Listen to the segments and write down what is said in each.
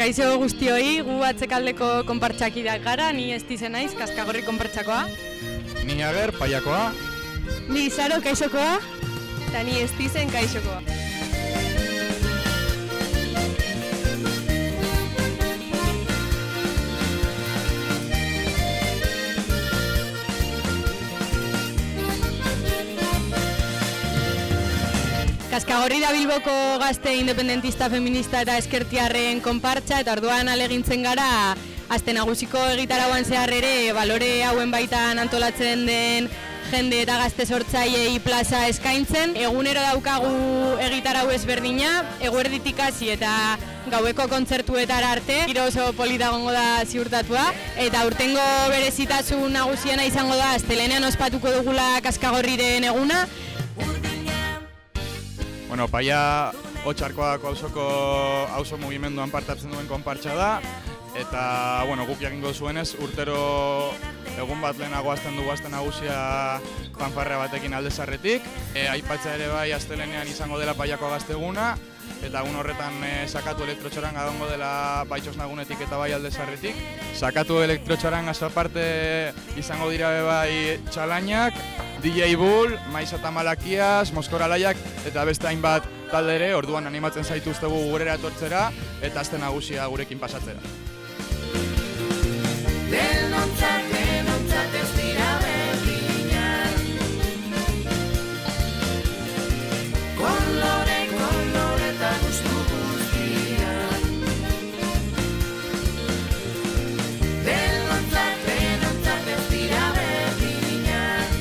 Kaixo guztioi, gu atzekaldeko konpartsakideak gara, ni Estizen naiz, Kaskagorri konpartsakoa. Ni Ager, Paiakoa. Ni Saro, Kaixokoa. Eta ni Estizen, Kaixokoa. Kaskagorri da Bilboko gazte independentista, feminista eta eskertiarren konpartsa, eta orduan alegintzen gara aste nagusiko egitarauan zehar ere balore hauen baitan antolatzen den jende eta gazte sortzaileei plaza eskaintzen. Egunero daukagu egitarau ezberdina, eguerditik hasi eta gaueko kontzertuetara arte. Giro oso polita egongo da ziurtatua, eta aurtengo berezitasun nagusiena izango da astelehenean ospatuko dugula Kaskagorriren eguna. Bueno, Paia Otxarkoako auzo mugimenduan partatzen duen konpartsa da, eta guk jakingo zuenez urtero egun bat lehenago hasten dugu aste nagusia fanfarrea batekin Aldezarretik. Aipatza ere bai astelehenean izango dela Paiako gazteguna, eta egun horretan sakatu elektrotxaranga egongo dela bai Txosnagunetik eta bai Aldezarretik. Sakatu elektrotxarangaz aparte izango dira bai txalainak, DJ Bull, Maiz eta Malakias, Moskoralaiak eta beste hainbat talde ere, orduan animatzen zaituztegu gurera etortzera eta aste nagusia gurekin pasatzera. Denontzat ez dira berdinak, kolore eta gustu guztiak. Denontzat ez dira berdinak.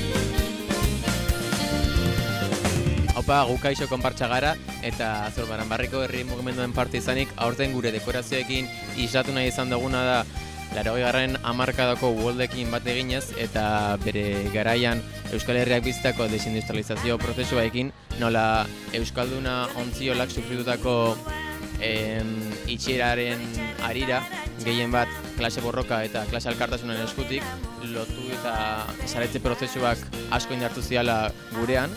Haupa, gu Kaixo konpartsa gara, eta Zurbaranbarriko herri mugimenduen parte izanik, aurten gure dekorazioekin islatu nahi izan duguna da 80. hamarkadako uholdekin bat eginez, eta bere garaian Euskal Herriak bizitako desindustrializazio prozesuaekin, nola Euskalduna ontziolak sufritutako itxieraren arira, gehien bat klase borroka eta klase alkartasunen eskutik, lotu eta saretze prozesuak asko indartu ziala gurean.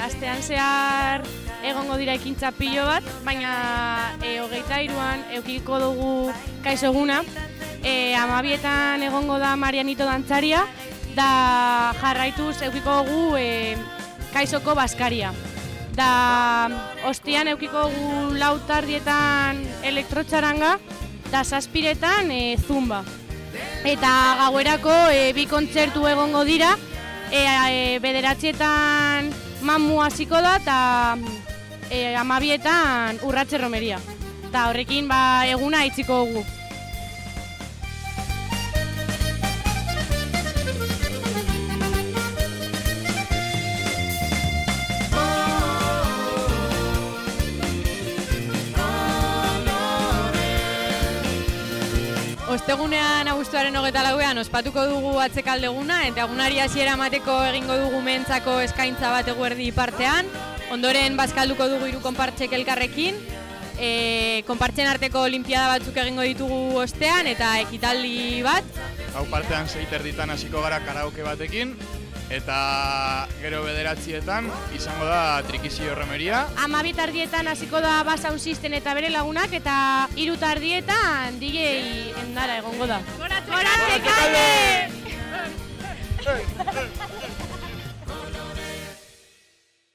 Astean zehar egongo dira ekintza pilo bat, baina 23an eukiko dugu Kaixo eguna. 12etan egongo da Marianito dantzaria, da jarraituz eukiko dugu Kaixoko Baskaria. Da ostian eukiko dugu 4:00 elektrotxaranga, da 7:00 zumba. Eta gauerako bi kontzertu egongo dira, 9:00 mamu hasiko da, eta 12:00 urratxe romeria. Eta horrekin eguna itziko dugu. Ostegunean abuztuaren 24an ospatuko dugu atzekaldeguna, eta egunari hasiera emateko egingo dugu mentzako eskaintza bat eguerdi partean. Ondoren bazkalduko dugu 3 konpartsek elkarrekin. Konpartzen arteko olimpiada batzuk egingo ditugu ostean, eta ekitaldi bat. Hau partean 6:30 hasiko gara karaoke batekin, eta gero 9:00 izango da trikizio romeria. 12:00 hasiko da Basound System eta bere lagunak, eta 3:00 DJ Endara egongo da. Gora Atzekalde!